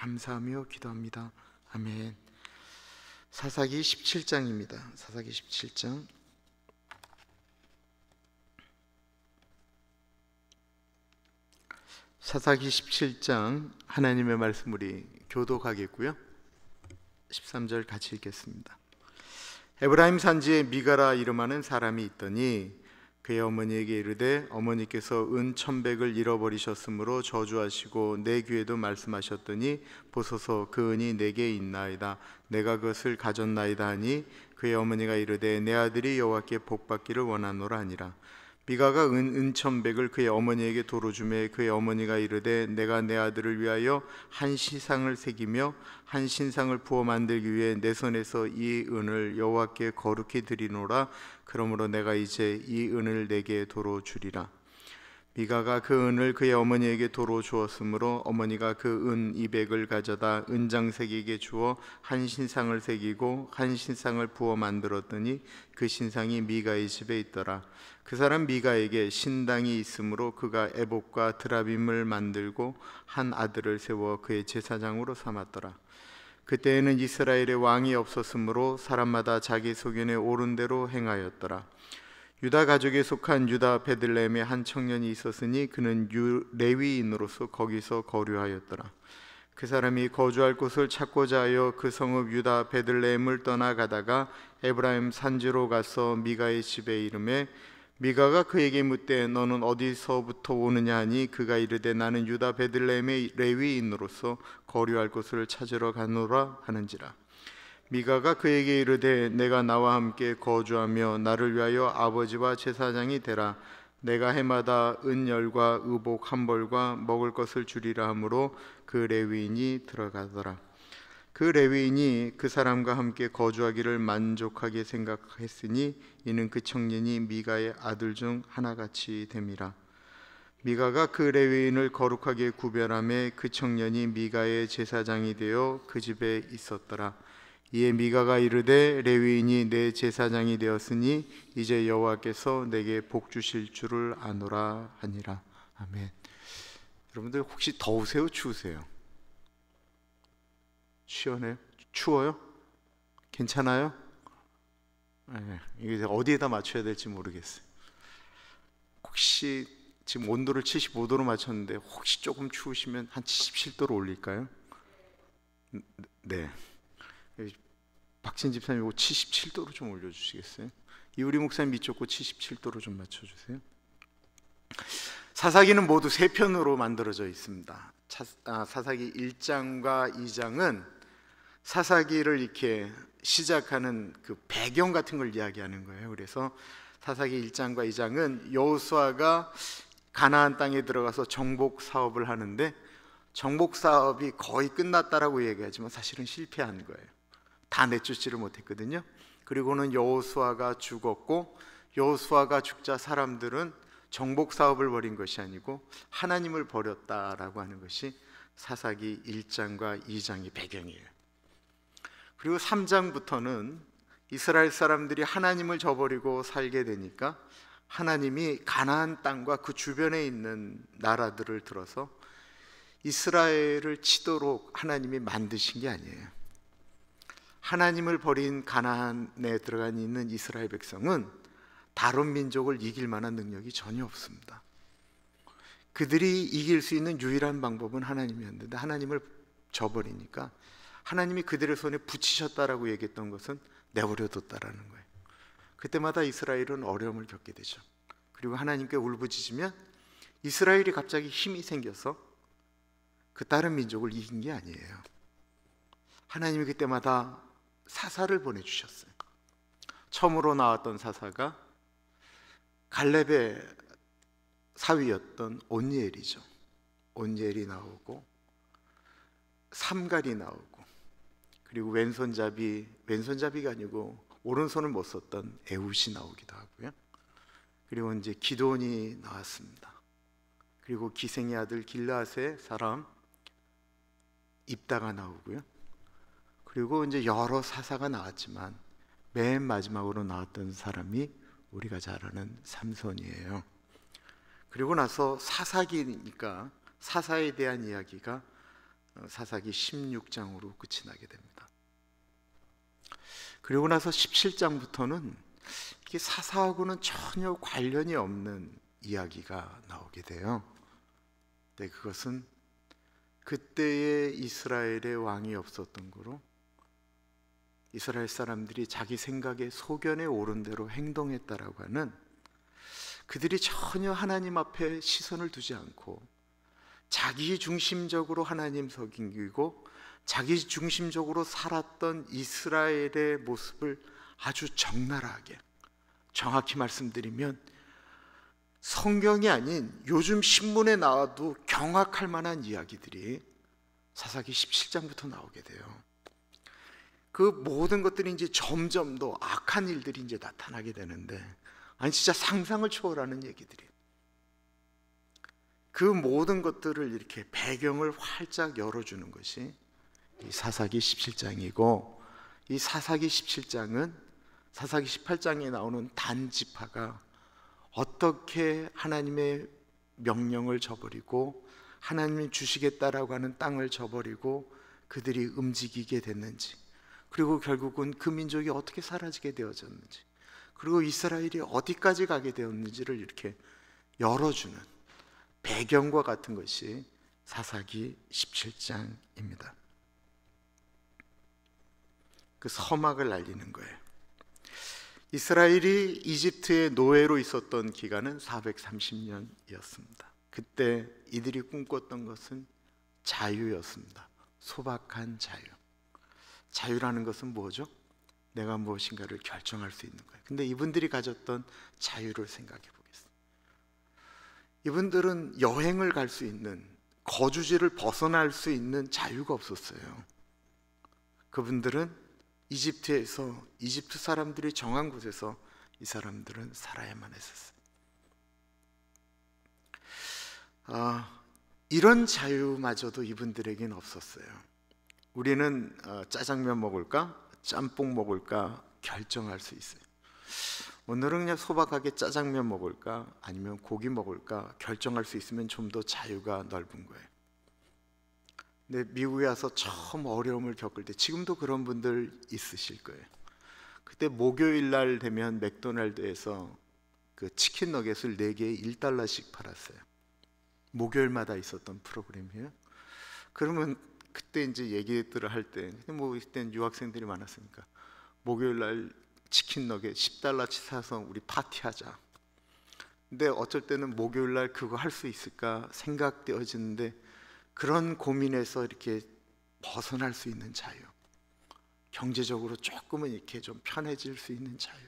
감사하며 기도합니다. 아멘. 사사기 17장입니다. 사사기 17장. 사사기 17장 하나님의 말씀 우리 교독하겠고요. 13절 같이 읽겠습니다. 에브라임 산지에 미가라 이름하는 사람이 있더니 그의 어머니에게 이르되 어머니께서 은 1,100을 잃어버리셨으므로 저주하시고 내 귀에도 말씀하셨더니 보소서 그 은이 내게 있나이다. 내가 그것을 가졌나이다 하니 그의 어머니가 이르되 내 아들이 여호와께 복받기를 원하노라 하니라. 미가가 은 1,100을 그의 어머니에게 도로 주매 그의 어머니가 이르되 내가 내 아들을 위하여 한 시상을 새기며 한 신상을 부어 만들기 위해 내 손에서 이 은을 여호와께 거룩히 드리노라. 그러므로 내가 이제 이 은을 내게 도로 주리라. 미가가 그 은을 그의 어머니에게 도로 주었으므로 어머니가 그 은 200을 가져다 은장색에게 주어 한 신상을 새기고 한 신상을 부어 만들었더니 그 신상이 미가의 집에 있더라. 그 사람 미가에게 신당이 있으므로 그가 에봇과 드라빔을 만들고 한 아들을 세워 그의 제사장으로 삼았더라. 그때에는 이스라엘에 왕이 없었으므로 사람마다 자기 소견에 옳은 대로 행하였더라. 유다 가족에 속한 유다 베들레헴에 한 청년이 있었으니 그는 레위인으로서 거기서 거류하였더라. 그 사람이 거주할 곳을 찾고자 하여 그 성읍 유다 베들레헴을 떠나가다가 에브라임 산지로 가서 미가의 집에 이르매 미가가 그에게 묻되 너는 어디서부터 오느냐 하니 그가 이르되 나는 유다 베들레헴의 레위인으로서 거류할 곳을 찾으러 가노라 하는지라. 미가가 그에게 이르되 내가 나와 함께 거주하며 나를 위하여 아버지와 제사장이 되라. 내가 해마다 은열과 의복 한 벌과 먹을 것을 주리라 하므로 그 레위인이 들어가더라. 그 레위인이 그 사람과 함께 거주하기를 만족하게 생각했으니 이는 그 청년이 미가의 아들 중 하나같이 됨이라. 미가가 그 레위인을 거룩하게 구별하며 그 청년이 미가의 제사장이 되어 그 집에 있었더라. 이에 미가가 이르되 레위인이 내 제사장이 되었으니 이제 여호와께서 내게 복 주실 줄을 아노라 하니라. 아멘. 여러분들 혹시 더우세요? 추우세요? 시원해요? 추워요? 괜찮아요? 네, 이게 어디에다 맞춰야 될지 모르겠어요. 혹시 지금 온도를 75도로 맞췄는데 혹시 조금 추우시면 한 77도로 올릴까요? 네. 박진 집사님 이거 77도로 좀 올려주시겠어요? 이우리 목사님 이쪽 거 77도로 좀 맞춰주세요. 사사기는 모두 3편으로 만들어져 있습니다. 사사기 1장과 2장은 사사기를 이렇게 시작하는 그 배경 같은 걸 이야기하는 거예요. 그래서 사사기 1장과 2장은 여호수아가 가나안 땅에 들어가서 정복 사업을 하는데 정복 사업이 거의 끝났다라고 얘기하지만 사실은 실패한 거예요. 다 내쫓지를 못했거든요. 그리고는 여호수아가 죽었고 여호수아가 죽자 사람들은 정복 사업을 벌인 것이 아니고 하나님을 버렸다라고 하는 것이 사사기 1장과 2장의 배경이에요. 그리고 3장부터는 이스라엘 사람들이 하나님을 저버리고 살게 되니까 하나님이 가나안 땅과 그 주변에 있는 나라들을 들어서 이스라엘을 치도록 하나님이 만드신 게 아니에요. 하나님을 버린 가나안에 들어가 있는 이스라엘 백성은 다른 민족을 이길 만한 능력이 전혀 없습니다. 그들이 이길 수 있는 유일한 방법은 하나님이었는데 하나님을 저버리니까 하나님이 그들의 손에 붙이셨다라고 얘기했던 것은 내버려뒀다라는 거예요. 그때마다 이스라엘은 어려움을 겪게 되죠. 그리고 하나님께 울부짖으면 이스라엘이 갑자기 힘이 생겨서 그 다른 민족을 이긴 게 아니에요. 하나님이 그때마다 사사를 보내주셨어요. 처음으로 나왔던 사사가 갈렙의 사위였던 온니엘이죠. 온니엘이 나오고 삼갈이 나오고 그리고 왼손잡이가 아니고 오른손을 못 썼던 에훗이 나오기도 하고요. 그리고 이제 기드온이 나왔습니다. 그리고 기생의 아들 길르앗의 사람 입다가 나오고요. 그리고 이제 여러 사사가 나왔지만 맨 마지막으로 나왔던 사람이 우리가 잘 아는 삼손이에요. 그리고 나서 사사기니까 사사에 대한 이야기가 사사기 16장으로 끝이 나게 됩니다. 그리고 나서 17장부터는 이게 사사하고는 전혀 관련이 없는 이야기가 나오게 돼요. 네, 그것은 그때의 이스라엘의 왕이 없었던 거로 이스라엘 사람들이 자기 생각에 소견에 오른 대로 행동했다라고 하는, 그들이 전혀 하나님 앞에 시선을 두지 않고 자기 중심적으로 하나님 섬기고 자기 중심적으로 살았던 이스라엘의 모습을 아주 적나라하게, 정확히 말씀드리면 성경이 아닌 요즘 신문에 나와도 경악할 만한 이야기들이 사사기 17장부터 나오게 돼요. 그 모든 것들이 이제 점점 더 악한 일들이 이제 나타나게 되는데, 아니 진짜 상상을 초월하는 얘기들이, 그 모든 것들을 이렇게 배경을 활짝 열어주는 것이 이 사사기 17장이고, 이 사사기 17장은 사사기 18장에 나오는 단지파가 어떻게 하나님의 명령을 저버리고 하나님이 주시겠다라고 하는 땅을 저버리고 그들이 움직이게 됐는지, 그리고 결국은 그 민족이 어떻게 사라지게 되어졌는지, 그리고 이스라엘이 어디까지 가게 되었는지를 이렇게 열어주는 배경과 같은 것이 사사기 17장입니다. 그 서막을 날리는 거예요. 이스라엘이 이집트의 노예로 있었던 기간은 430년이었습니다. 그때 이들이 꿈꿨던 것은 자유였습니다. 소박한 자유. 자유라는 것은 뭐죠? 내가 무엇인가를 결정할 수 있는 거예요. 근데 이분들이 가졌던 자유를 생각해 보겠습니다. 이분들은 여행을 갈 수 있는, 거주지를 벗어날 수 있는 자유가 없었어요. 그분들은 이집트에서, 이집트 사람들이 정한 곳에서 이 사람들은 살아야만 했었어요. 이런 자유마저도 이분들에게는 없었어요. 우리는 짜장면 먹을까? 짬뽕 먹을까? 결정할 수 있어요. 오늘은 그냥 소박하게 짜장면 먹을까? 아니면 고기 먹을까? 결정할 수 있으면 좀 더 자유가 넓은 거예요. 근데 미국에 와서 처음 어려움을 겪을 때, 지금도 그런 분들 있으실 거예요. 그때 목요일 날 되면 맥도날드에서 그 치킨 너겟을 4개에 $1씩 팔았어요. 목요일마다 있었던 프로그램이에요. 그러면 그때 이제 얘기들을 할 때, 뭐 이때는 유학생들이 많았으니까 목요일 날 치킨 너겟 $10치 사서 우리 파티하자. 근데 어쩔 때는 목요일 날 그거 할 수 있을까 생각되어지는데, 그런 고민에서 이렇게 벗어날 수 있는 자유, 경제적으로 조금은 이렇게 좀 편해질 수 있는 자유.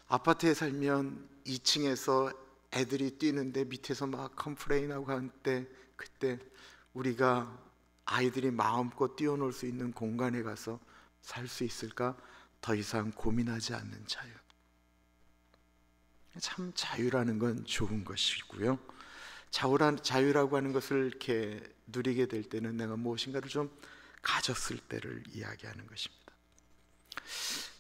아파트에 살면 2층에서 애들이 뛰는데 밑에서 막 컴플레인하고 하는데, 그때 우리가 아이들이 마음껏 뛰어놀 수 있는 공간에 가서 살 수 있을까? 더 이상 고민하지 않는 자유. 참 자유라는 건 좋은 것이고요. 자유라고 하는 것을 이렇게 누리게 될 때는 내가 무엇인가를 좀 가졌을 때를 이야기하는 것입니다.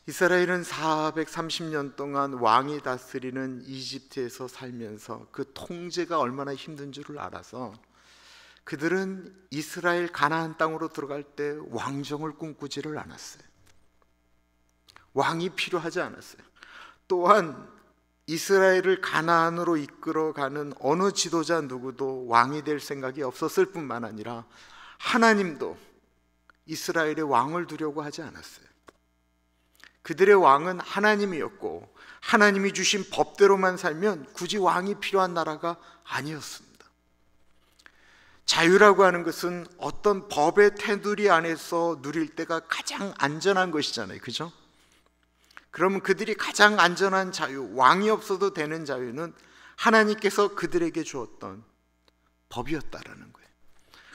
이스라엘은 430년 동안 왕이 다스리는 이집트에서 살면서 그 통제가 얼마나 힘든 줄을 알아서 그들은 이스라엘 가나안 땅으로 들어갈 때 왕정을 꿈꾸지를 않았어요. 왕이 필요하지 않았어요. 또한 이스라엘을 가나안으로 이끌어가는 어느 지도자 누구도 왕이 될 생각이 없었을 뿐만 아니라 하나님도 이스라엘의 왕을 두려고 하지 않았어요. 그들의 왕은 하나님이었고, 하나님이 주신 법대로만 살면 굳이 왕이 필요한 나라가 아니었습니다. 자유라고 하는 것은 어떤 법의 테두리 안에서 누릴 때가 가장 안전한 것이잖아요. 그죠? 그러면 그들이 가장 안전한 자유, 왕이 없어도 되는 자유는 하나님께서 그들에게 주었던 법이었다라는 거예요.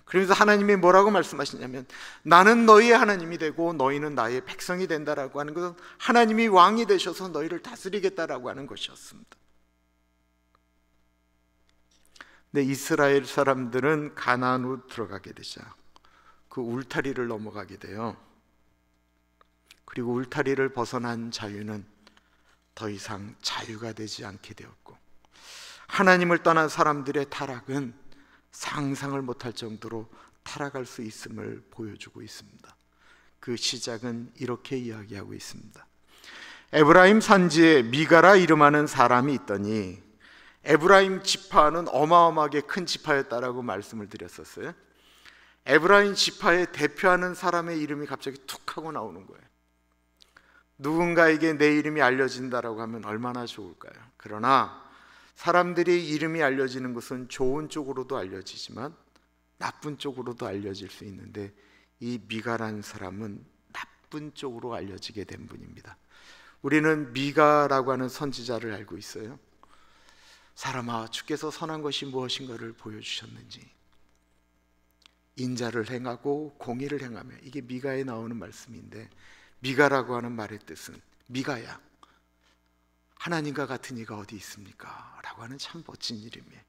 그러면서 하나님이 뭐라고 말씀하시냐면, 나는 너희의 하나님이 되고 너희는 나의 백성이 된다라고 하는 것은 하나님이 왕이 되셔서 너희를 다스리겠다라고 하는 것이었습니다. 근데 이스라엘 사람들은 가나안으로 들어가게 되자 그 울타리를 넘어가게 돼요. 그리고 울타리를 벗어난 자유는 더 이상 자유가 되지 않게 되었고, 하나님을 떠난 사람들의 타락은 상상을 못할 정도로 타락할 수 있음을 보여주고 있습니다. 그 시작은 이렇게 이야기하고 있습니다. 에브라임 산지에 미가라 이름하는 사람이 있더니, 에브라임 지파는 어마어마하게 큰 지파였다라고 말씀을 드렸었어요. 에브라임 지파에 대표하는 사람의 이름이 갑자기 툭 하고 나오는 거예요. 누군가에게 내 이름이 알려진다라고 하면 얼마나 좋을까요? 그러나 사람들이 이름이 알려지는 것은 좋은 쪽으로도 알려지지만 나쁜 쪽으로도 알려질 수 있는데, 이 미가라는 사람은 나쁜 쪽으로 알려지게 된 분입니다. 우리는 미가라고 하는 선지자를 알고 있어요. 사람아, 주께서 선한 것이 무엇인가를 보여주셨는지 인자를 행하고 공의를 행하며, 이게 미가에 나오는 말씀인데, 미가라고 하는 말의 뜻은 미가야, 하나님과 같은 이가 어디 있습니까? 라고 하는 참 멋진 이름이에요.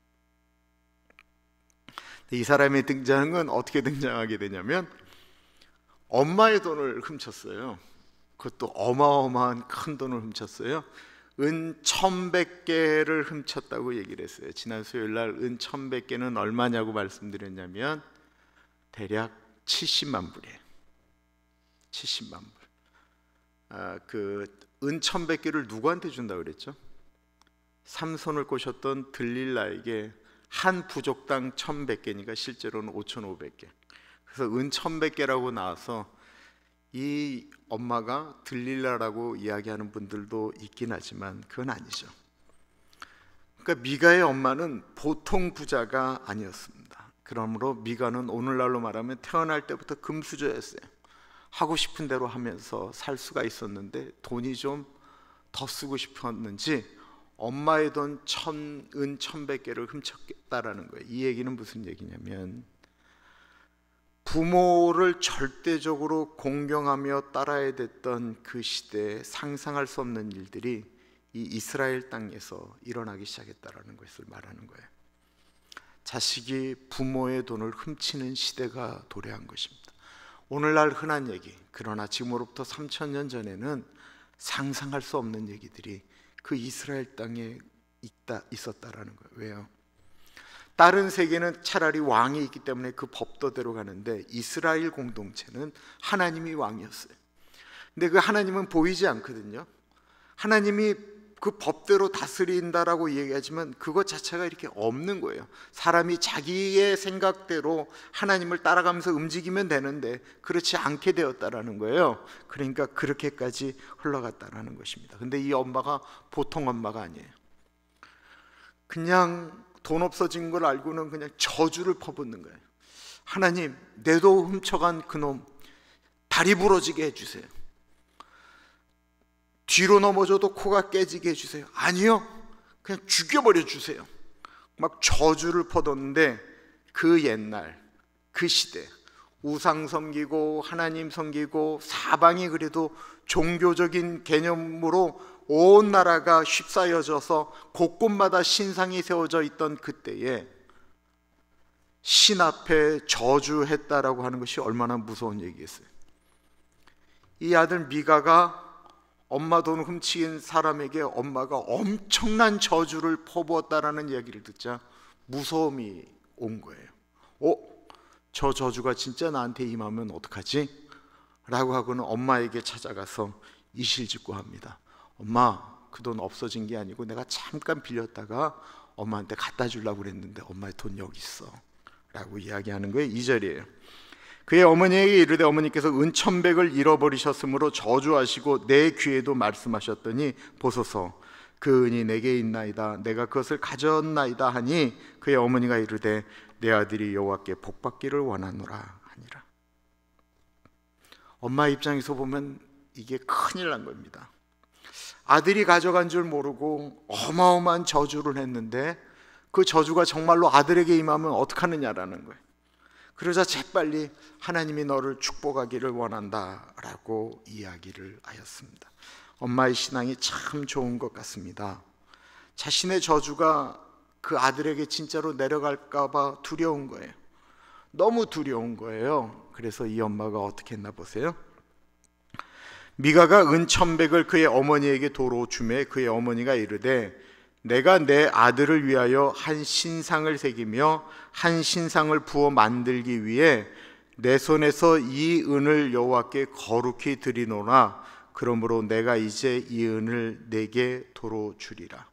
이 사람이 등장한 건 어떻게 등장하게 되냐면, 엄마의 돈을 훔쳤어요. 그것도 어마어마한 큰 돈을 훔쳤어요. 은 1100개를 훔쳤다고 얘기를 했어요. 지난 수요일날 은 1100개는 얼마냐고 말씀드렸냐면 대략 70만 불이에요. 70만 불. 은 1100개를 누구한테 준다고 그랬죠? 삼손을 꼬셨던 들릴라에게 한 부족당 1100개니까 실제로는 5500개. 그래서 은 1100개라고 나와서 이 엄마가 들릴라라고 이야기하는 분들도 있긴 하지만 그건 아니죠. 그러니까 미가의 엄마는 보통 부자가 아니었습니다. 그러므로 미가는 오늘날로 말하면 태어날 때부터 금수저였어요. 하고 싶은 대로 하면서 살 수가 있었는데 돈이 좀 더 쓰고 싶었는지 엄마의 돈 은 1100개를 훔쳤다라는 거예요. 이 얘기는 무슨 얘기냐면, 부모를 절대적으로 공경하며 따라야 됐던 그 시대에 상상할 수 없는 일들이 이 이스라엘 땅에서 일어나기 시작했다라는 것을 말하는 거예요. 자식이 부모의 돈을 훔치는 시대가 도래한 것입니다. 오늘날 흔한 얘기, 그러나 지금으로부터 3000년 전에는 상상할 수 없는 얘기들이 그 이스라엘 땅에 있었다라는 거예요. 왜요? 다른 세계는 차라리 왕이 있기 때문에 그 법도대로 가는데, 이스라엘 공동체는 하나님이 왕이었어요. 근데 그 하나님은 보이지 않거든요. 하나님이 그 법대로 다스린다라고 얘기하지만 그것 자체가 이렇게 없는 거예요. 사람이 자기의 생각대로 하나님을 따라가면서 움직이면 되는데 그렇지 않게 되었다라는 거예요. 그러니까 그렇게까지 흘러갔다라는 것입니다. 근데 이 엄마가 보통 엄마가 아니에요. 그냥 돈 없어진 걸 알고는 그냥 저주를 퍼붓는 거예요. 하나님, 내 돈 훔쳐간 그놈 다리 부러지게 해주세요. 뒤로 넘어져도 코가 깨지게 해주세요. 아니요, 그냥 죽여버려 주세요. 막 저주를 퍼뒀는데, 그 옛날 그 시대 우상 섬기고 하나님 섬기고 사방이 그래도 종교적인 개념으로 온 나라가 휩싸여져서 곳곳마다 신상이 세워져 있던 그때에 신 앞에 저주했다라고 하는 것이 얼마나 무서운 얘기겠어요. 이 아들 미가가 엄마 돈 훔친 사람에게 엄마가 엄청난 저주를 퍼부었다라는 이야기를 듣자 무서움이 온 거예요. 저 저주가 진짜 나한테 임하면 어떡하지? 라고 하고는 엄마에게 찾아가서 이실직고합니다. 엄마, 그 돈 없어진 게 아니고 내가 잠깐 빌렸다가 엄마한테 갖다 주려고 그랬는데 엄마의 돈 여기 있어 라고 이야기하는 거예요. 2절이에요. 그의 어머니에게 이르되, 어머니께서 은 1100을 잃어버리셨으므로 저주하시고 내 귀에도 말씀하셨더니 보소서, 그 은이 내게 있나이다. 내가 그것을 가졌나이다 하니, 그의 어머니가 이르되 내 아들이 여호와께 복받기를 원하노라 하니라. 엄마 입장에서 보면 이게 큰일 난 겁니다. 아들이 가져간 줄 모르고 어마어마한 저주를 했는데 그 저주가 정말로 아들에게 임하면 어떡하느냐라는 거예요. 그러자 재빨리 하나님이 너를 축복하기를 원한다 라고 이야기를 하였습니다. 엄마의 신앙이 참 좋은 것 같습니다. 자신의 저주가 그 아들에게 진짜로 내려갈까 봐 두려운 거예요. 너무 두려운 거예요. 그래서 이 엄마가 어떻게 했나 보세요. 미가가 은 1100을 그의 어머니에게 도로 주매 그의 어머니가 이르되 내가 내 아들을 위하여 한 신상을 새기며 한 신상을 부어 만들기 위해 내 손에서 이 은을 여호와께 거룩히 드리노라. 그러므로 내가 이제 이 은을 내게 도로 주리라.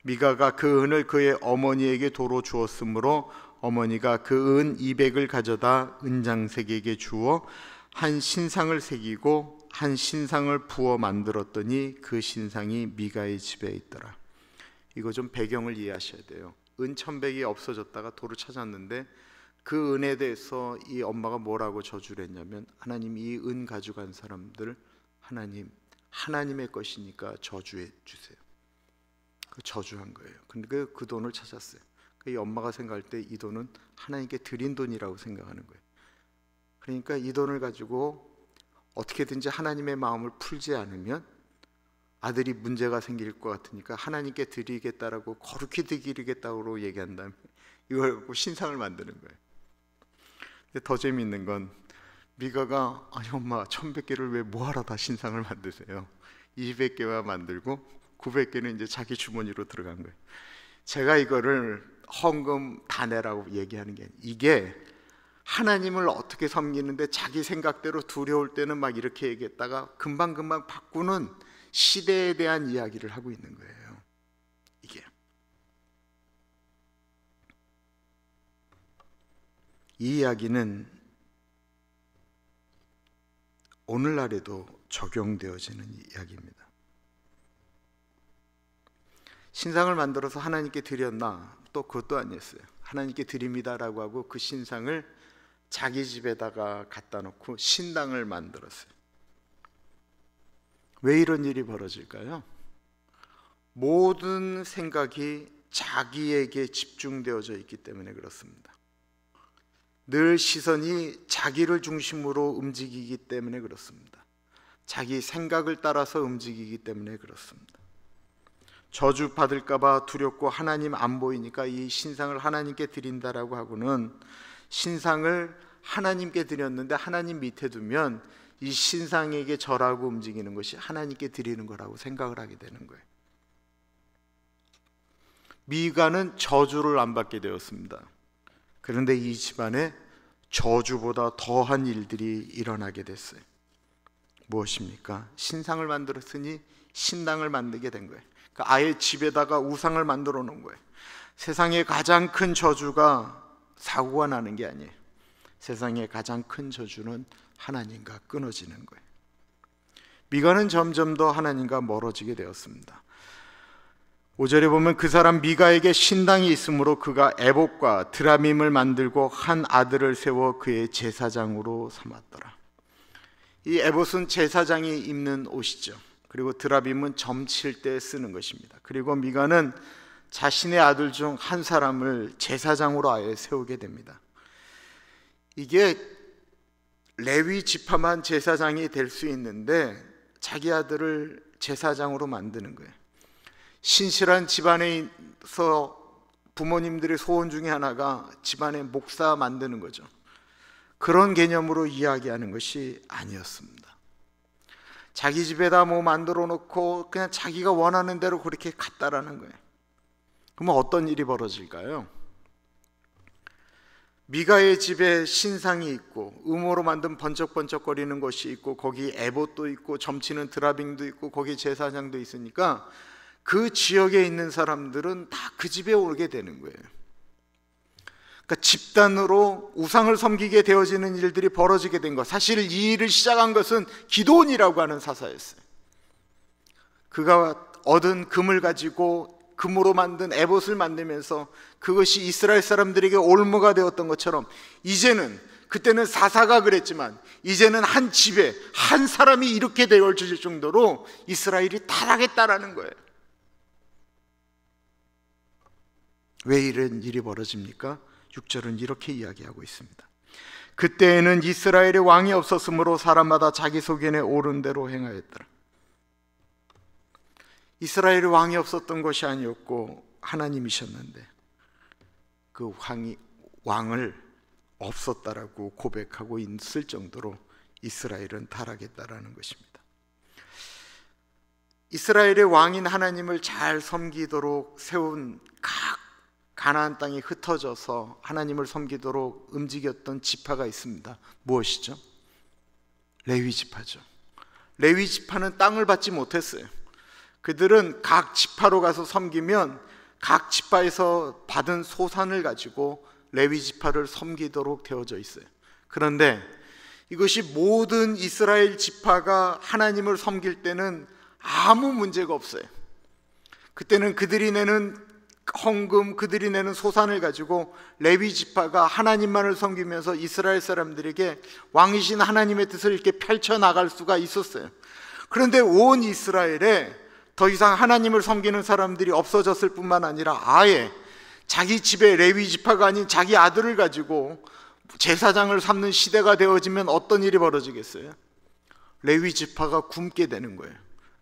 미가가 그 은을 그의 어머니에게 도로 주었으므로 어머니가 그 은 200을 가져다 은장색에게 주어 한 신상을 새기고 한 신상을 부어 만들었더니 그 신상이 미가의 집에 있더라. 이거 좀 배경을 이해하셔야 돼요. 은 1,100이 없어졌다가 도로 찾았는데 그 은에 대해서 이 엄마가 뭐라고 저주를 했냐면, 하나님 이 은 가져간 사람들 하나님의 것이니까 저주해 주세요. 그 저주한 거예요. 근데 그 돈을 찾았어요. 이 엄마가 생각할 때 이 돈은 하나님께 드린 돈이라고 생각하는 거예요. 그러니까 이 돈을 가지고 어떻게든지 하나님의 마음을 풀지 않으면 아들이 문제가 생길 것 같으니까 하나님께 드리겠다라고, 거룩히 드리겠다고 얘기한 다음에 이걸 갖고 신상을 만드는 거예요. 근데 더 재미있는 건 미가가, 아니 엄마 1,100개를 왜 뭐하러 다 신상을 만드세요? 200개만 만들고 900개는 이제 자기 주머니로 들어간 거예요. 제가 이거를 헌금 다 내라고 얘기하는 게 아니에요. 이게 하나님을 어떻게 섬기는데 자기 생각대로 두려울 때는 막 이렇게 얘기했다가 금방금방 바꾸는 시대에 대한 이야기를 하고 있는 거예요. 이게 이 이야기는 오늘날에도 적용되어지는 이야기입니다. 신상을 만들어서 하나님께 드렸나? 또 그것도 아니었어요. 하나님께 드립니다라고 하고 그 신상을 자기 집에다가 갖다 놓고 신당을 만들었어요. 왜 이런 일이 벌어질까요? 모든 생각이 자기에게 집중되어져 있기 때문에 그렇습니다. 늘 시선이 자기를 중심으로 움직이기 때문에 그렇습니다. 자기 생각을 따라서 움직이기 때문에 그렇습니다. 저주 받을까봐 두렵고 하나님 안 보이니까 이 신상을 하나님께 드린다라고 하고는, 신상을 하나님께 드렸는데 하나님 밑에 두면 이 신상에게 절하고 움직이는 것이 하나님께 드리는 거라고 생각을 하게 되는 거예요. 미가는 저주를 안 받게 되었습니다. 그런데 이 집안에 저주보다 더한 일들이 일어나게 됐어요. 무엇입니까? 신상을 만들었으니 신당을 만들게 된 거예요. 그러니까 아예 집에다가 우상을 만들어 놓은 거예요. 세상의 가장 큰 저주가 사고가 나는 게 아니에요. 세상의 가장 큰 저주는 하나님과 끊어지는 거예요. 미가는 점점 더 하나님과 멀어지게 되었습니다. 5절에 보면 그 사람 미가에게 신당이 있으므로 그가 에봇과 드라밈을 만들고 한 아들을 세워 그의 제사장으로 삼았더라. 이 에봇은 제사장이 입는 옷이죠. 그리고 드라빔은 점칠 때 쓰는 것입니다. 그리고 미가는 자신의 아들 중 한 사람을 제사장으로 아예 세우게 됩니다. 이게 레위 지파만 제사장이 될 수 있는데 자기 아들을 제사장으로 만드는 거예요. 신실한 집안에서 부모님들의 소원 중에 하나가 집안의 목사 만드는 거죠. 그런 개념으로 이야기하는 것이 아니었습니다. 자기 집에다 뭐 만들어 놓고 그냥 자기가 원하는 대로 그렇게 갔다라는 거예요. 그러면 어떤 일이 벌어질까요? 미가의 집에 신상이 있고 음으로 만든 번쩍번쩍거리는 것이 있고 거기 에봇도 있고 점치는 드라빙도 있고 거기 제사장도 있으니까 그 지역에 있는 사람들은 다 그 집에 오게 되는 거예요. 그러니까 집단으로 우상을 섬기게 되어지는 일들이 벌어지게 된 것. 사실 이 일을 시작한 것은 기드온이라고 하는 사사였어요. 그가 얻은 금을 가지고 금으로 만든 에봇을 만들면서 그것이 이스라엘 사람들에게 올무가 되었던 것처럼, 이제는, 그때는 사사가 그랬지만 이제는 한 집에 한 사람이 이렇게 되어질 정도로 이스라엘이 타락했다라는 거예요. 왜 이런 일이 벌어집니까? 6절은 이렇게 이야기하고 있습니다. 그때에는 이스라엘의 왕이 없었으므로 사람마다 자기 속견에 옳은 대로 행하였더라. 이스라엘의 왕이 없었던 것이 아니었고 하나님이셨는데 그 왕을 없었다라고 고백하고 있을 정도로 이스라엘은 타락했다라는 것입니다. 이스라엘의 왕인 하나님을 잘 섬기도록 세운 각 가나안 땅에 흩어져서 하나님을 섬기도록 움직였던 지파가 있습니다. 무엇이죠? 레위 지파죠. 레위 지파는 땅을 받지 못했어요. 그들은 각 지파로 가서 섬기면 각 지파에서 받은 소산을 가지고 레위 지파를 섬기도록 되어져 있어요. 그런데 이것이 모든 이스라엘 지파가 하나님을 섬길 때는 아무 문제가 없어요. 그때는 그들이 내는 헌금, 그들이 내는 소산을 가지고 레위 지파가 하나님만을 섬기면서 이스라엘 사람들에게 왕이신 하나님의 뜻을 이렇게 펼쳐나갈 수가 있었어요. 그런데 온 이스라엘에 더 이상 하나님을 섬기는 사람들이 없어졌을 뿐만 아니라 아예 자기 집에 레위 지파가 아닌 자기 아들을 가지고 제사장을 삼는 시대가 되어지면 어떤 일이 벌어지겠어요? 레위 지파가 굶게 되는 거예요.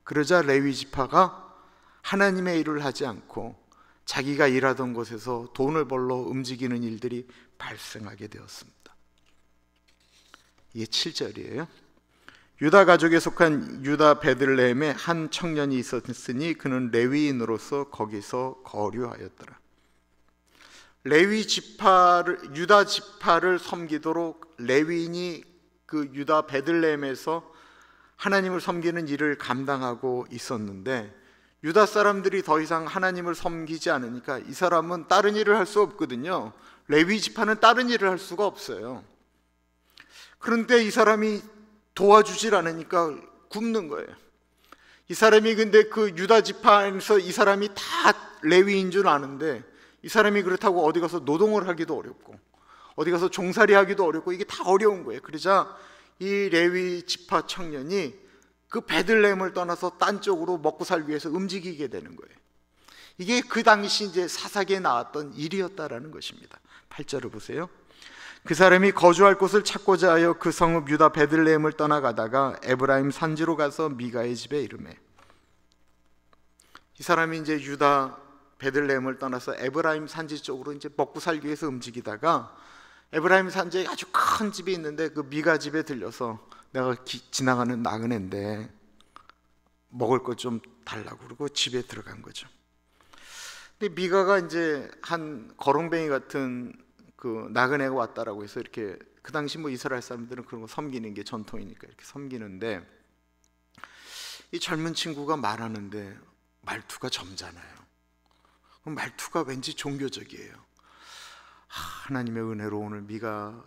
그러자 레위 지파가 하나님의 일을 하지 않고 자기가 일하던 곳에서 돈을 벌러 움직이는 일들이 발생하게 되었습니다. 이게 7절이에요. 유다 가족에 속한 유다 베들레헴에 한 청년이 있었으니 그는 레위인으로서 거기서 거류하였더라. 레위 지파를, 유다 지파를 섬기도록 레위인이 그 유다 베들레헴에서 하나님을 섬기는 일을 감당하고 있었는데, 유다 사람들이 더 이상 하나님을 섬기지 않으니까 이 사람은 다른 일을 할 수 없거든요. 레위 지파는 다른 일을 할 수가 없어요. 그런데 이 사람이 도와주질 않으니까 굶는 거예요. 이 사람이 근데 그 유다 지파에서 이 사람이 다 레위인 줄 아는데 이 사람이 그렇다고 어디 가서 노동을 하기도 어렵고 어디 가서 종살이 하기도 어렵고 이게 다 어려운 거예요. 그러자 이 레위 지파 청년이 그 베들레헴을 떠나서 딴 쪽으로 먹고 살기 위해서 움직이게 되는 거예요. 이게 그 당시 이제 사사기에 나왔던 일이었다라는 것입니다. 8절을 보세요. 그 사람이 거주할 곳을 찾고자 하여 그 성읍 유다 베들레헴을 떠나가다가 에브라임 산지로 가서 미가의 집에 이르매. 이 사람이 이제 유다 베들레헴을 떠나서 에브라임 산지 쪽으로 이제 먹고 살기 위해서 움직이다가 에브라임 산지에 아주 큰 집이 있는데 그 미가 집에 들려서 내가 지나가는 나그네인데 먹을 것 좀 달라고 그러고 집에 들어간 거죠. 근데 미가가 이제 한 거렁뱅이 같은 그 나그네가 왔다라고 해서 이렇게 그 당시 뭐 이스라엘 사람들은 그런 거 섬기는 게 전통이니까 이렇게 섬기는데 이 젊은 친구가 말하는데 말투가 점잖아요. 말투가 왠지 종교적이에요. 하나님의 은혜로 오늘 미가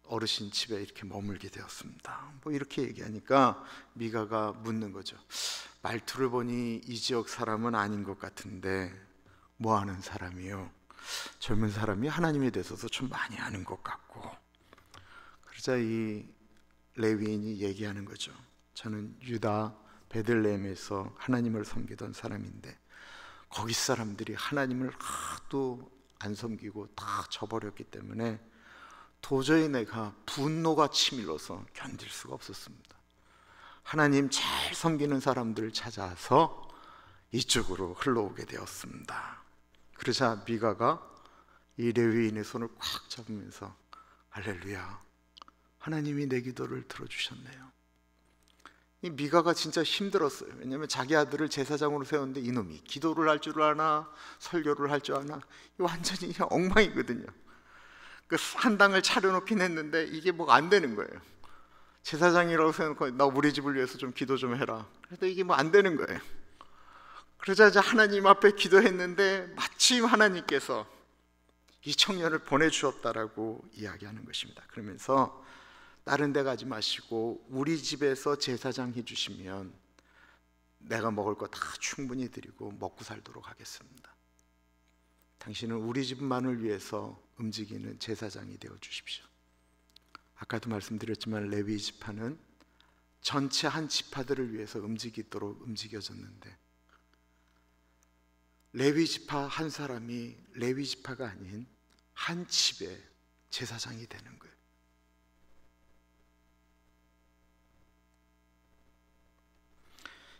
어르신 집에 이렇게 머물게 되었습니다. 뭐 이렇게 얘기하니까 미가가 묻는 거죠. 말투를 보니 이 지역 사람은 아닌 것 같은데 뭐 하는 사람이요? 젊은 사람이 하나님에 대해서도 좀 많이 아는 것 같고. 그러자 이 레위인이 얘기하는 거죠. 저는 유다 베들레헴에서 하나님을 섬기던 사람인데 거기 사람들이 하나님을 하도 안 섬기고 다 저버렸기 때문에 도저히 내가 분노가 치밀어서 견딜 수가 없었습니다. 하나님 잘 섬기는 사람들을 찾아서 이쪽으로 흘러오게 되었습니다. 그러자 미가가 이 레위인의 손을 꽉 잡으면서 할렐루야, 하나님이 내 기도를 들어주셨네요. 이 미가가 진짜 힘들었어요. 왜냐하면 자기 아들을 제사장으로 세웠는데 이놈이 기도를 할 줄 아나 설교를 할 줄 아나 완전히 그냥 엉망이거든요. 그 한당을 차려놓긴 했는데 이게 뭐 안 되는 거예요. 제사장이라고 생각하고 나 우리 집을 위해서 좀 기도 좀 해라. 그래도 이게 뭐 안 되는 거예요. 그러자 이제 하나님 앞에 기도했는데 마침 하나님께서 이 청년을 보내주었다라고 이야기하는 것입니다. 그러면서 다른 데 가지 마시고 우리 집에서 제사장 해주시면 내가 먹을 거 다 충분히 드리고 먹고 살도록 하겠습니다. 당신은 우리 집만을 위해서 움직이는 제사장이 되어 주십시오. 아까도 말씀드렸지만 레위 지파는 전체 한 지파들을 위해서 움직이도록 움직여졌는데 레위 지파 한 사람이 레위 지파가 아닌 한 집의 제사장이 되는 거예요.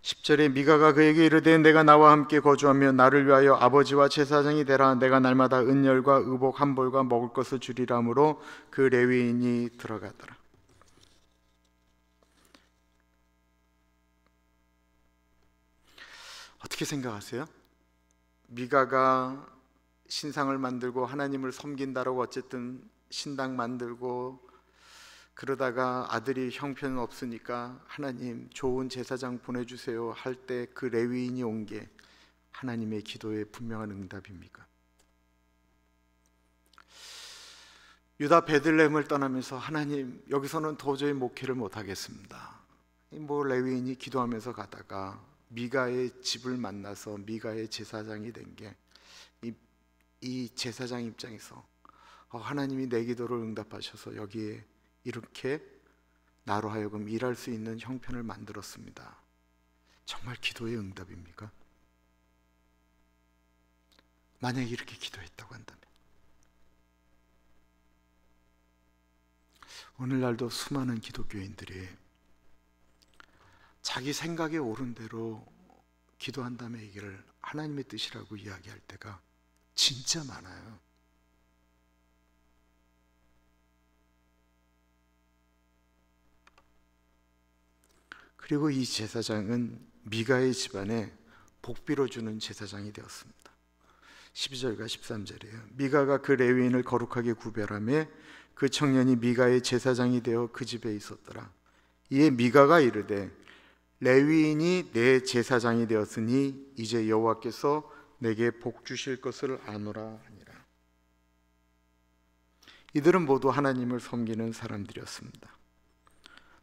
10절에 미가가 그에게 이르되 내가 나와 함께 거주하며 나를 위하여 아버지와 제사장이 되라. 내가 날마다 은열과 의복 한 벌과 먹을 것을 주리라 하므로 그 레위인이 들어가더라. 어떻게 생각하세요? 미가가 신상을 만들고 하나님을 섬긴다라고 어쨌든 신당 만들고 그러다가 아들이 형편 없으니까 하나님 좋은 제사장 보내주세요 할 때 그 레위인이 온 게 하나님의 기도의 분명한 응답입니까? 유다 베들레헴을 떠나면서 하나님 여기서는 도저히 목회를 못하겠습니다. 뭐 레위인이 기도하면서 가다가 미가의 집을 만나서 미가의 제사장이 된 게 이 제사장 입장에서 하나님이 내 기도를 응답하셔서 여기에 이렇게 나로 하여금 일할 수 있는 형편을 만들었습니다. 정말 기도의 응답입니까? 만약에 이렇게 기도했다고 한다면 오늘날도 수많은 기독교인들이 자기 생각에 옳은 대로 기도한다면 이걸 하나님의 뜻이라고 이야기할 때가 진짜 많아요. 그리고 이 제사장은 미가의 집안에 복비로 주는 제사장이 되었습니다. 12절과 13절이에요. 미가가 그 레위인을 거룩하게 구별하며 그 청년이 미가의 제사장이 되어 그 집에 있었더라. 이에 미가가 이르되 레위인이 내 제사장이 되었으니 이제 여호와께서 내게 복 주실 것을 아노라 하니라. 이들은 모두 하나님을 섬기는 사람들이었습니다.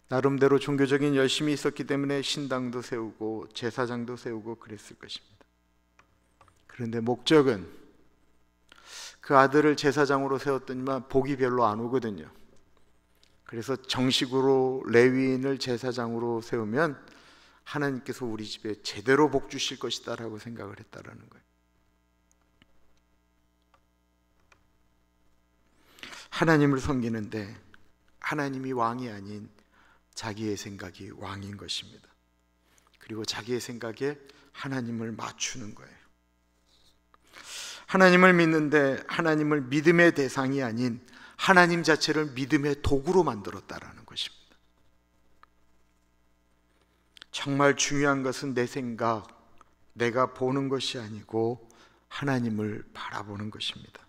나름대로 종교적인 열심이 있었기 때문에 신당도 세우고 제사장도 세우고 그랬을 것입니다. 그런데 목적은 그 아들을 제사장으로 세웠더니만 복이 별로 안 오거든요. 그래서 정식으로 레위인을 제사장으로 세우면 하나님께서 우리 집에 제대로 복 주실 것이다 라고 생각을 했다라는 거예요. 하나님을 섬기는데 하나님이 왕이 아닌 자기의 생각이 왕인 것입니다. 그리고 자기의 생각에 하나님을 맞추는 거예요. 하나님을 믿는데 하나님을 믿음의 대상이 아닌 하나님 자체를 믿음의 도구로 만들었다라는 것입니다. 정말 중요한 것은 내 생각, 내가 보는 것이 아니고 하나님을 바라보는 것입니다.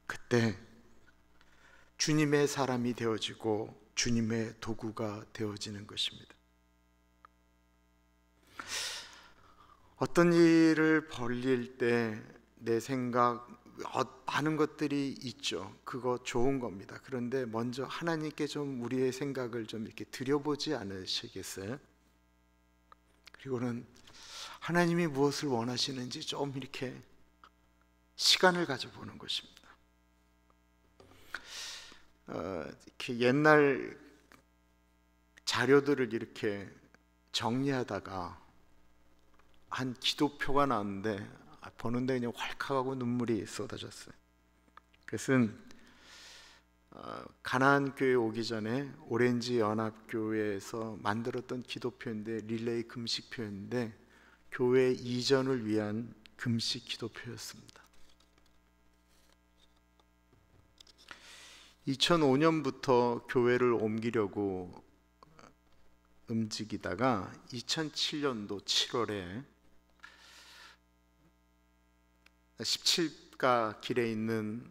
그때 주님의 사람이 되어지고 주님의 도구가 되어지는 것입니다. 어떤 일을 벌릴 때 내 생각, 많은 것들이 있죠. 그거 좋은 겁니다. 그런데 먼저 하나님께 좀 우리의 생각을 좀 이렇게 들여보지 않으시겠어요? 그리고는 하나님이 무엇을 원하시는지 좀 이렇게 시간을 가져보는 것입니다. 이렇게 옛날 자료들을 이렇게 정리하다가 한 기도표가 나왔는데 보는데 그냥 왈칵하고 눈물이 쏟아졌어요. 그것은 가나안 교회 오기 전에 오렌지 연합교회에서 만들었던 기도표인데 릴레이 금식표인데 교회 이전을 위한 금식 기도표였습니다. 2005년부터 교회를 옮기려고 움직이다가 2007년도 7월에 17가 길에 있는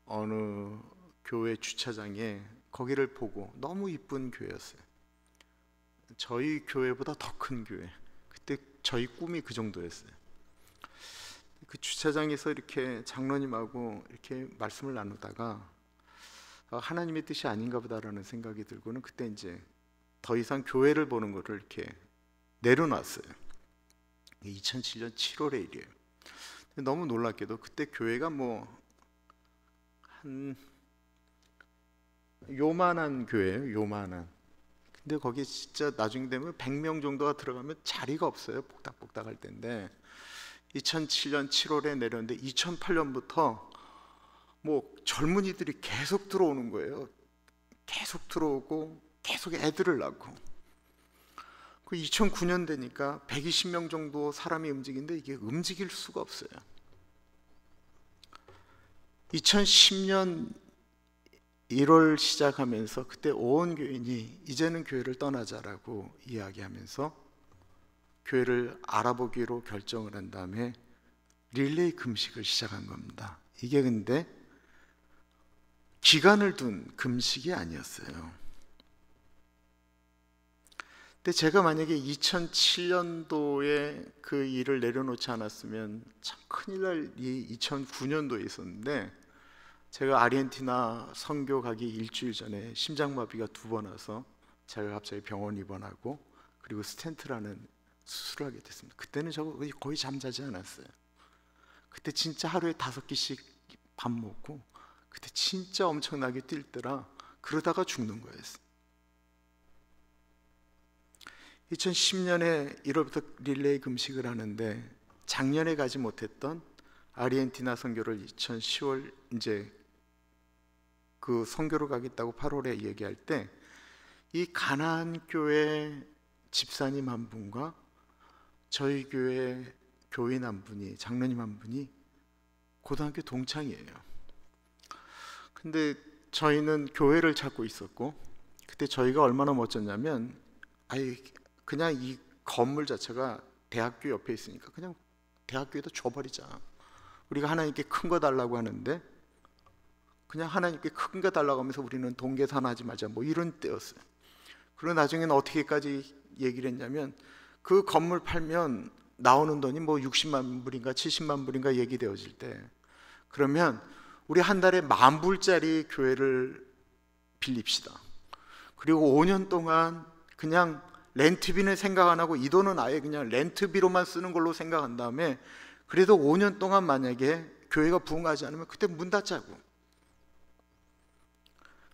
어느 교회 주차장에 거기를 보고 너무 이쁜 교회였어요. 저희 교회보다 더 큰 교회. 그때 저희 꿈이 그 정도였어요. 그 주차장에서 이렇게 장로님하고 이렇게 말씀을 나누다가 하나님의 뜻이 아닌가 보다라는 생각이 들고는 그때 이제 더 이상 교회를 보는 것을 이렇게 내려놨어요. 2007년 7월의 일이에요. 너무 놀랍게도 그때 교회가 뭐 한 요만한 교회예요. 요만한. 근데 거기 진짜 나중에 되면 100명 정도가 들어가면 자리가 없어요. 복닥복닥 할 때인데 2007년 7월에 내렸는데 2008년부터 뭐 젊은이들이 계속 들어오는 거예요. 계속 들어오고 계속 애들을 낳고. 그 2009년 되니까 120명 정도 사람이 움직이는데 이게 움직일 수가 없어요. 2010년 1월 시작하면서 그때 온 교인이 이제는 교회를 떠나자라고 이야기하면서 교회를 알아보기로 결정을 한 다음에 릴레이 금식을 시작한 겁니다. 이게 근데 기간을 둔 금식이 아니었어요. 근데 제가 만약에 2007년도에 그 일을 내려놓지 않았으면 참 큰일 날 일이 2009년도에 있었는데, 제가 아르헨티나 선교 가기 일주일 전에 심장마비가 2번 와서 제가 갑자기 병원 입원하고 그리고 스텐트라는 수술을 하게 됐습니다. 그때는 저 거의 잠자지 않았어요. 그때 진짜 하루에 5끼씩 밥 먹고 그때 진짜 엄청나게 뛸 때라 그러다가 죽는 거였어요. 2010년에 1월부터 릴레이 금식을 하는데 작년에 가지 못했던 아르헨티나 선교를 2010월 이제 그 선교를 가겠다고 8월에 얘기할 때 이 가나안 교회 집사님 한 분과 저희 교회 교인 한 분이, 장로님 한 분이 고등학교 동창이에요. 근데 저희는 교회를 찾고 있었고, 그때 저희가 얼마나 멋졌냐면 아예 그냥 이 건물 자체가 대학교 옆에 있으니까 그냥 대학교에다 줘버리자. 우리가 하나님께 큰 거 달라고 하는데 그냥 하나님께 큰 거 달라고 하면서 우리는 동계산하지 말자, 뭐 이런 때였어요. 그리고 나중에는 어떻게까지 얘기를 했냐면 그 건물 팔면 나오는 돈이 뭐 60만 불인가 70만 불인가 얘기되어질 때, 그러면 우리 한 달에 10,000불짜리 교회를 빌립시다. 그리고 5년 동안 그냥 렌트비는 생각 안 하고 이 돈은 아예 그냥 렌트비로만 쓰는 걸로 생각한 다음에 그래도 5년 동안 만약에 교회가 부흥하지 않으면 그때 문 닫자고.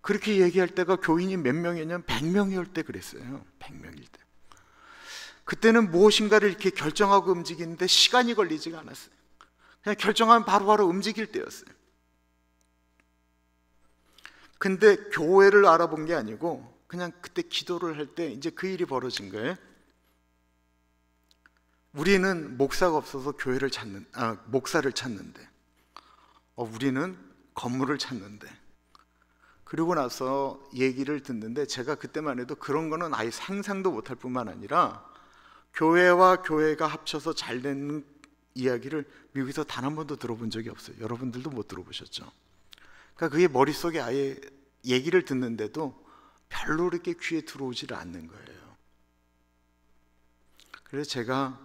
그렇게 얘기할 때가 교인이 몇 명이냐면 100명일 때 그랬어요. 100명일 때. 그때는 무엇인가를 이렇게 결정하고 움직이는데 시간이 걸리지가 않았어요. 그냥 결정하면 바로바로 움직일 때였어요. 근데 교회를 알아본 게 아니고 그냥 그때 기도를 할 때 이제 그 일이 벌어진 거예요. 우리는 목사가 없어서 교회를 목사를 찾는데, 우리는 건물을 찾는데. 그리고 나서 얘기를 듣는데 제가 그때만 해도 그런 거는 아예 상상도 못할 뿐만 아니라 교회와 교회가 합쳐서 잘 되는 이야기를 미국에서 단 한 번도 들어본 적이 없어요. 여러분들도 못 들어보셨죠? 그러니까 그게 머릿속에 아예 얘기를 듣는데도 별로 이렇게 귀에 들어오지를 않는 거예요. 그래서 제가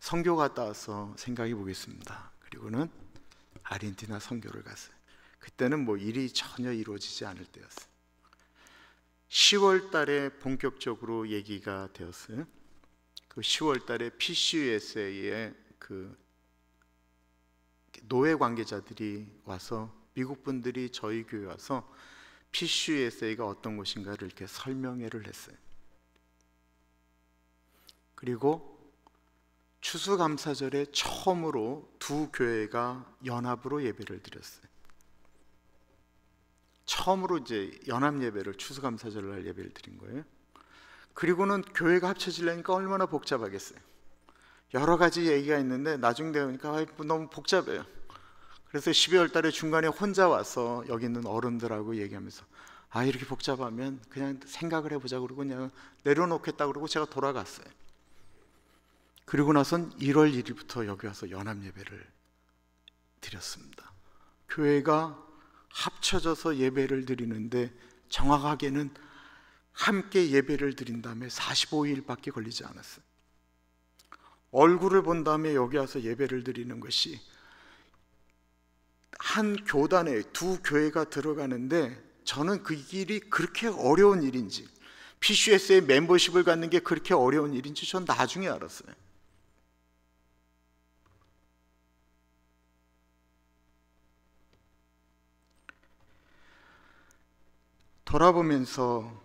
선교 갔다 와서 생각해 보겠습니다. 그리고는 아르헨티나 선교를 갔어요. 그때는 뭐 일이 전혀 이루어지지 않을 때였어요. 10월 달에 본격적으로 얘기가 되었어요. 그 10월 달에 PCUSA의 그 노예 관계자들이 와서, 미국 분들이 저희 교회 와서 PCUSA가 어떤 곳인가를 이렇게 설명회를 했어요. 그리고 추수감사절에 처음으로 두 교회가 연합으로 예배를 드렸어요. 처음으로 이제 연합 예배를, 추수감사절날 예배를 드린 거예요. 그리고는 교회가 합쳐지려니까 얼마나 복잡하겠어요. 여러 가지 얘기가 있는데 나중 되니까 너무 복잡해요. 그래서 12월 달에 중간에 혼자 와서 여기 있는 어른들하고 얘기하면서 이렇게 복잡하면 그냥 생각을 해보자 그러고 그냥 내려놓겠다 그러고 제가 돌아갔어요. 그리고 나선 1월 1일부터 여기 와서 연합 예배를 드렸습니다. 교회가 합쳐져서 예배를 드리는데 정확하게는 함께 예배를 드린 다음에 45일밖에 걸리지 않았어요. 얼굴을 본 다음에 여기 와서 예배를 드리는 것이 한 교단에 두 교회가 들어가는데 저는 그 일이 그렇게 어려운 일인지, PCUS의 멤버십을 갖는 게 그렇게 어려운 일인지 전 나중에 알았어요. 돌아보면서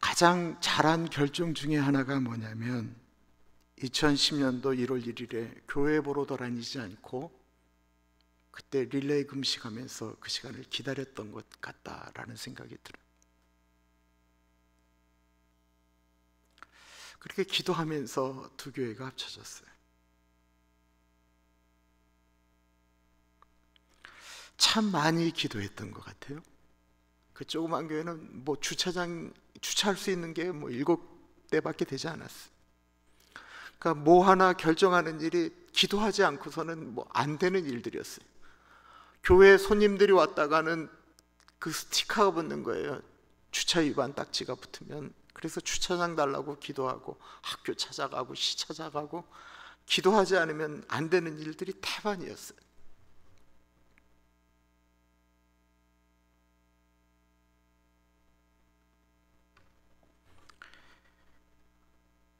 가장 잘한 결정 중에 하나가 뭐냐면 2010년도 1월 1일에 교회 보러 다니지 않고 그때 릴레이 금식하면서 그 시간을 기다렸던 것 같다라는 생각이 들어요. 그렇게 기도하면서 두 교회가 합쳐졌어요. 참 많이 기도했던 것 같아요. 그 조그만 교회는 뭐 주차할 수 있는 게 뭐 7대밖에 되지 않았어요. 그러니까 뭐 하나 결정하는 일이 기도하지 않고서는 뭐 안 되는 일들이었어요. 교회에 손님들이 왔다가는 그 스티커가 붙는 거예요. 주차 위반 딱지가 붙으면. 그래서 주차장 달라고 기도하고 학교 찾아가고 시 찾아가고 기도하지 않으면 안 되는 일들이 태반이었어요.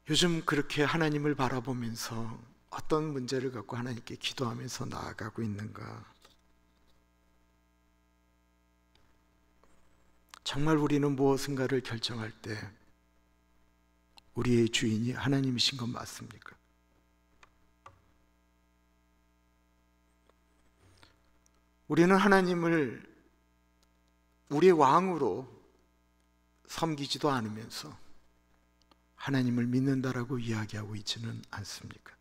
요즘 그렇게 하나님을 바라보면서 어떤 문제를 갖고 하나님께 기도하면서 나아가고 있는가? 정말 우리는 무엇인가를 결정할 때 우리의 주인이 하나님이신 건 맞습니까? 우리는 하나님을 우리의 왕으로 섬기지도 않으면서 하나님을 믿는다라고 이야기하고 있지는 않습니까?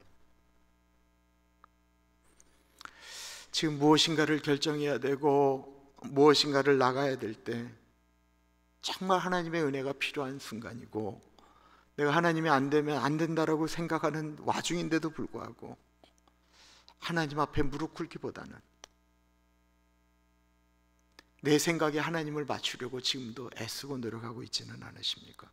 지금 무엇인가를 결정해야 되고 무엇인가를 나가야 될 때 정말 하나님의 은혜가 필요한 순간이고 내가 하나님이 안 되면 안 된다라고 생각하는 와중인데도 불구하고 하나님 앞에 무릎 꿇기보다는 내 생각에 하나님을 맞추려고 지금도 애쓰고 노력하고 있지는 않으십니까?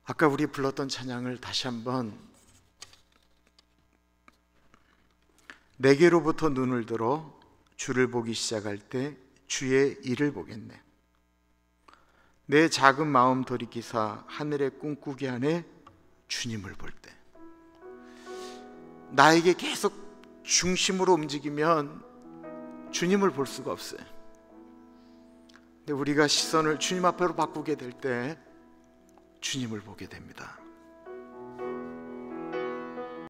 아까 우리 불렀던 찬양을 다시 한번 내게로부터 눈을 들어 주를 보기 시작할 때 주의 일을 보겠네. 내 작은 마음 돌이키사 하늘의 꿈꾸기 안에 주님을 볼 때 나에게 계속 중심으로 움직이면 주님을 볼 수가 없어요. 근데 우리가 시선을 주님 앞으로 바꾸게 될 때 주님을 보게 됩니다.